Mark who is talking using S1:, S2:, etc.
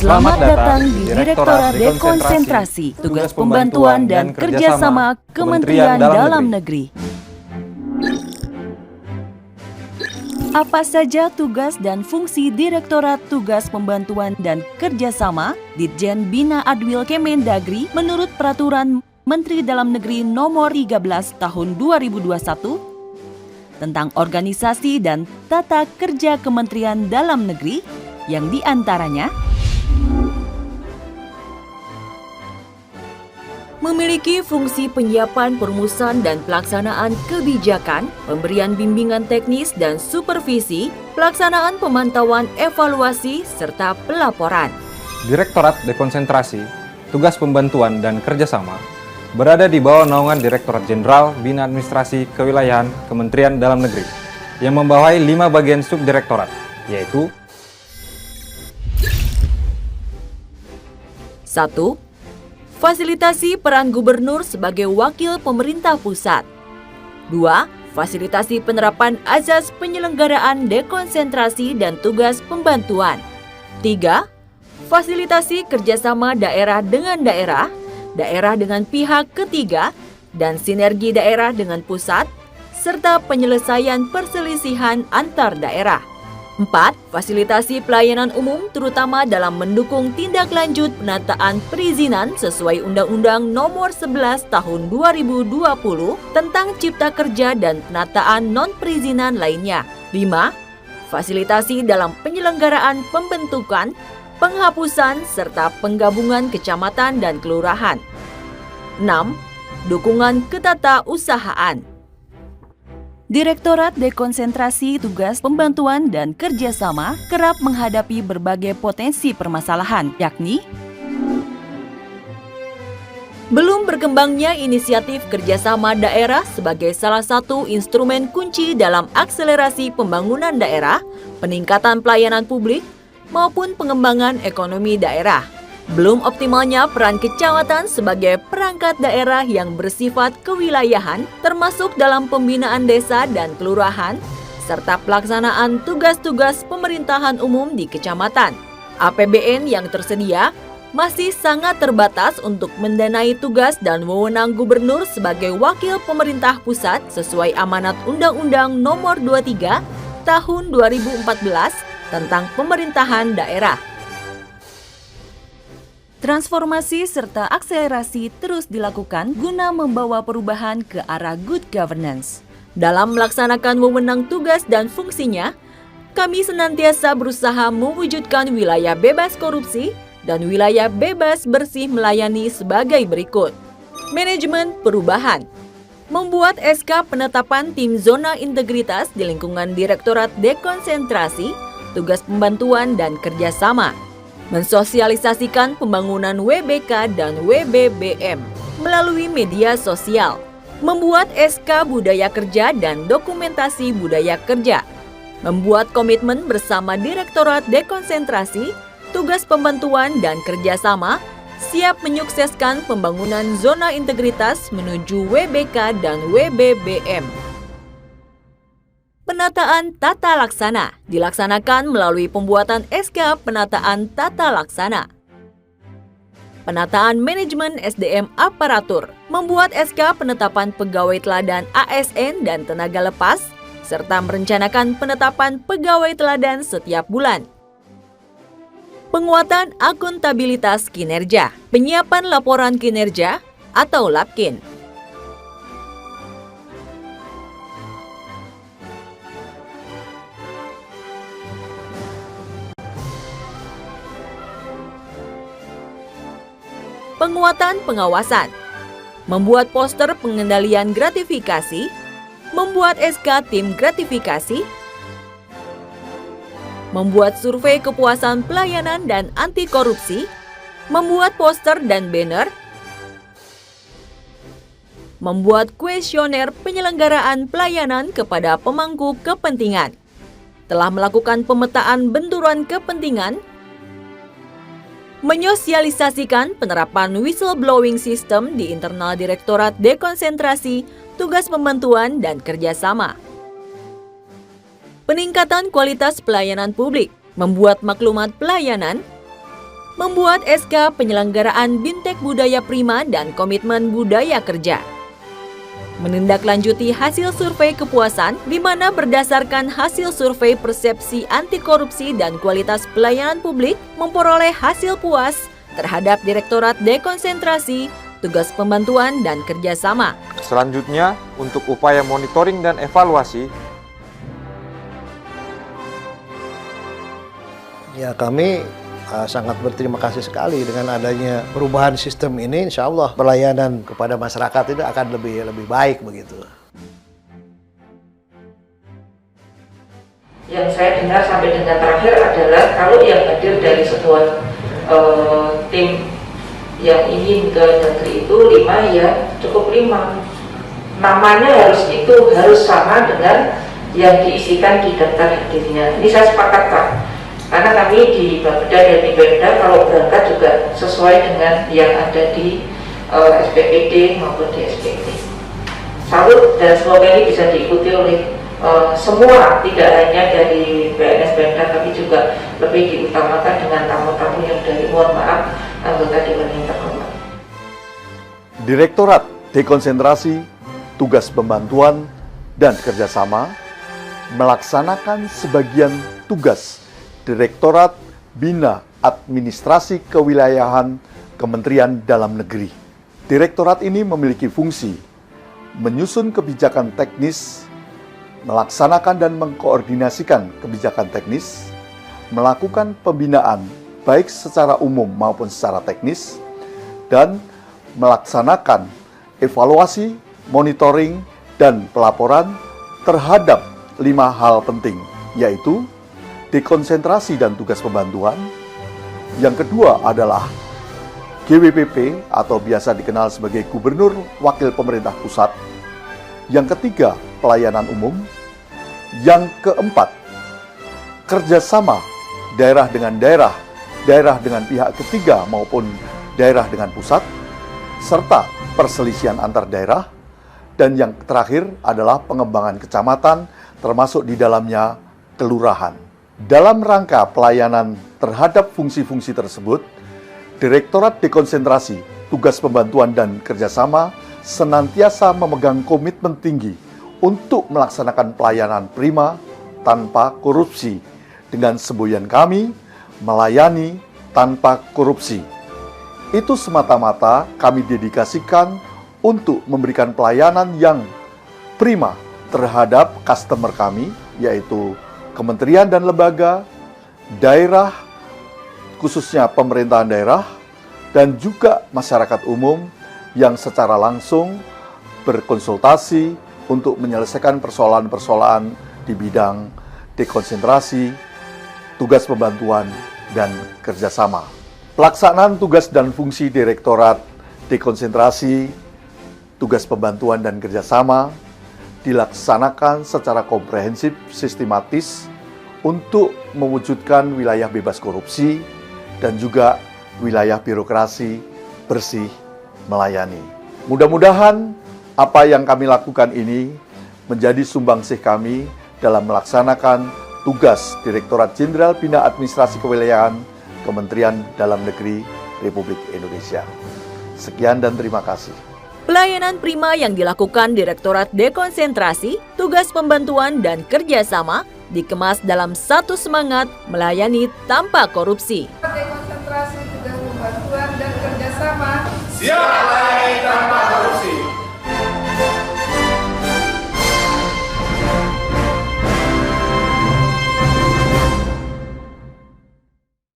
S1: Selamat datang di Direktorat Dekonsentrasi, Tugas Pembantuan dan Kerjasama Kementerian Dalam Negeri. Apa saja tugas dan fungsi Direktorat Tugas Pembantuan dan Kerjasama Ditjen Bina Adwil Kemendagri menurut Peraturan Menteri Dalam Negeri Nomor 13 Tahun 2021 tentang organisasi dan tata kerja Kementerian Dalam Negeri yang diantaranya memiliki fungsi penyiapan, perumusan, dan pelaksanaan kebijakan, pemberian bimbingan teknis dan supervisi, pelaksanaan pemantauan, evaluasi, serta pelaporan.
S2: Direktorat Dekonsentrasi, Tugas Pembantuan dan Kerjasama berada di bawah naungan Direktorat Jenderal Bina Administrasi Kewilayahan Kementerian Dalam Negeri yang membawahi 5 bagian subdirektorat, yaitu
S1: 1. Fasilitasi peran gubernur sebagai wakil pemerintah pusat. 2. Fasilitasi penerapan azas penyelenggaraan dekonsentrasi dan tugas pembantuan. 3. Fasilitasi kerjasama daerah dengan daerah, daerah dengan pihak ketiga, dan sinergi daerah dengan pusat, serta penyelesaian perselisihan antar daerah. 4. Fasilitasi pelayanan umum terutama dalam mendukung tindak lanjut penataan perizinan sesuai Undang-Undang Nomor 11 Tahun 2020 tentang Cipta Kerja dan penataan non-perizinan lainnya. 5. Fasilitasi dalam penyelenggaraan pembentukan, penghapusan, serta penggabungan kecamatan dan kelurahan. 6. Dukungan ketatausahaan. Direktorat Dekonsentrasi Tugas Pembantuan dan Kerjasama kerap menghadapi berbagai potensi permasalahan, yakni belum berkembangnya inisiatif kerjasama daerah sebagai salah satu instrumen kunci dalam akselerasi pembangunan daerah, peningkatan pelayanan publik, maupun pengembangan ekonomi daerah. Belum optimalnya peran kecamatan sebagai perangkat daerah yang bersifat kewilayahan, termasuk dalam pembinaan desa dan kelurahan, serta pelaksanaan tugas-tugas pemerintahan umum di kecamatan. APBN yang tersedia masih sangat terbatas untuk mendanai tugas dan wewenang gubernur sebagai wakil pemerintah pusat sesuai amanat Undang-Undang Nomor 23 Tahun 2014 tentang pemerintahan daerah. Transformasi serta akselerasi terus dilakukan guna membawa perubahan ke arah good governance. Dalam melaksanakan wewenang tugas dan fungsinya, kami senantiasa berusaha mewujudkan wilayah bebas korupsi dan wilayah bebas bersih melayani sebagai berikut. Manajemen perubahan. Membuat SK penetapan tim zona integritas di lingkungan Direktorat Dekonsentrasi, Tugas Pembantuan dan Kerjasama. Mensosialisasikan pembangunan WBK dan WBBM melalui media sosial, membuat SK budaya kerja dan dokumentasi budaya kerja, membuat komitmen bersama Direktorat Dekonsentrasi, Tugas Pembantuan dan Kerjasama, siap menyukseskan pembangunan zona integritas menuju WBK dan WBBM. Penataan tata laksana dilaksanakan melalui pembuatan SK penataan tata laksana. Penataan manajemen SDM aparatur, membuat SK penetapan pegawai teladan ASN dan tenaga lepas, serta merencanakan penetapan pegawai teladan setiap bulan. Penguatan akuntabilitas kinerja, penyiapan laporan kinerja atau LAPKIN. Penguatan pengawasan, membuat poster pengendalian gratifikasi, membuat SK tim gratifikasi, membuat survei kepuasan pelayanan dan anti korupsi, membuat poster dan banner, membuat kuesioner penyelenggaraan pelayanan kepada pemangku kepentingan, telah melakukan pemetaan benturan kepentingan, menyosialisasikan penerapan whistleblowing system di internal Direktorat Dekonsentrasi, Tugas Pembantuan dan Kerjasama. Peningkatan kualitas pelayanan publik, membuat maklumat pelayanan, membuat SK penyelenggaraan Bintek Budaya Prima dan Komitmen Budaya Kerja. Menindaklanjuti hasil survei kepuasan, di mana berdasarkan hasil survei persepsi anti korupsi dan kualitas pelayanan publik memperoleh hasil puas terhadap Direktorat Dekonsentrasi, Tugas Pembantuan dan Kerjasama.
S3: Selanjutnya, untuk upaya monitoring dan evaluasi,
S4: ya kami sangat berterima kasih sekali dengan adanya perubahan sistem ini. Insya Allah pelayanan kepada masyarakat itu akan lebih baik begitu.
S5: Yang saya dengar sampai dengan terakhir adalah kalau yang hadir dari sebuah tim yang ingin ke negeri itu 5, ya cukup 5. Namanya harus sama dengan yang diisikan di daftar hadirnya. Ini saya sepakat, Pak. Karena kami di Bapeda dan di Pemda kalau berangkat juga sesuai dengan yang ada di SPPD maupun di SPT. Salut, dan semoga ini bisa diikuti oleh semua, tidak hanya dari PNS Pemda, tapi juga lebih diutamakan dengan tamu-tamu yang dari, mohon maaf, anggota Dewan yang terhormat.
S6: Direktorat Dekonsentrasi, Tugas Pembantuan dan Kerjasama melaksanakan sebagian tugas Direktorat Bina Administrasi Kewilayahan Kementerian Dalam Negeri. Direktorat ini memiliki fungsi menyusun kebijakan teknis, melaksanakan dan mengkoordinasikan kebijakan teknis, melakukan pembinaan baik secara umum maupun secara teknis, dan melaksanakan evaluasi, monitoring, dan pelaporan terhadap 5 hal penting, yaitu dekonsentrasi dan tugas pembantuan. Yang kedua adalah GWPP atau biasa dikenal sebagai Gubernur Wakil Pemerintah Pusat. Yang ketiga, pelayanan umum. Yang keempat, kerjasama daerah dengan daerah, daerah dengan pihak ketiga maupun daerah dengan pusat, serta perselisihan antar daerah. Dan yang terakhir adalah pengembangan kecamatan, termasuk di dalamnya kelurahan. Dalam rangka pelayanan terhadap fungsi-fungsi tersebut, Direktorat Dekonsentrasi, Tugas Pembantuan dan Kerjasama senantiasa memegang komitmen tinggi untuk melaksanakan pelayanan prima tanpa korupsi, dengan semboyan kami melayani tanpa korupsi. Itu semata-mata kami dedikasikan untuk memberikan pelayanan yang prima terhadap customer kami, yaitu kementerian dan lembaga, daerah, khususnya pemerintahan daerah, dan juga masyarakat umum yang secara langsung berkonsultasi untuk menyelesaikan persoalan-persoalan di bidang dekonsentrasi, tugas pembantuan, dan kerjasama. Pelaksanaan tugas dan fungsi Direktorat Dekonsentrasi, Tugas Pembantuan dan Kerjasama dilaksanakan secara komprehensif, sistematis untuk mewujudkan wilayah bebas korupsi dan juga wilayah birokrasi bersih melayani. Mudah-mudahan apa yang kami lakukan ini menjadi sumbangsih kami dalam melaksanakan tugas Direktorat Jenderal Bina Administrasi Kewilayahan Kementerian Dalam Negeri Republik Indonesia. Sekian dan terima kasih.
S1: Pelayanan prima yang dilakukan Direktorat Dekonsentrasi, Tugas Pembantuan dan Kerjasama dikemas dalam satu semangat melayani tanpa korupsi.
S7: Dekonsentrasi, Tugas Pembantuan dan Kerjasama
S8: siap melayani tanpa korupsi.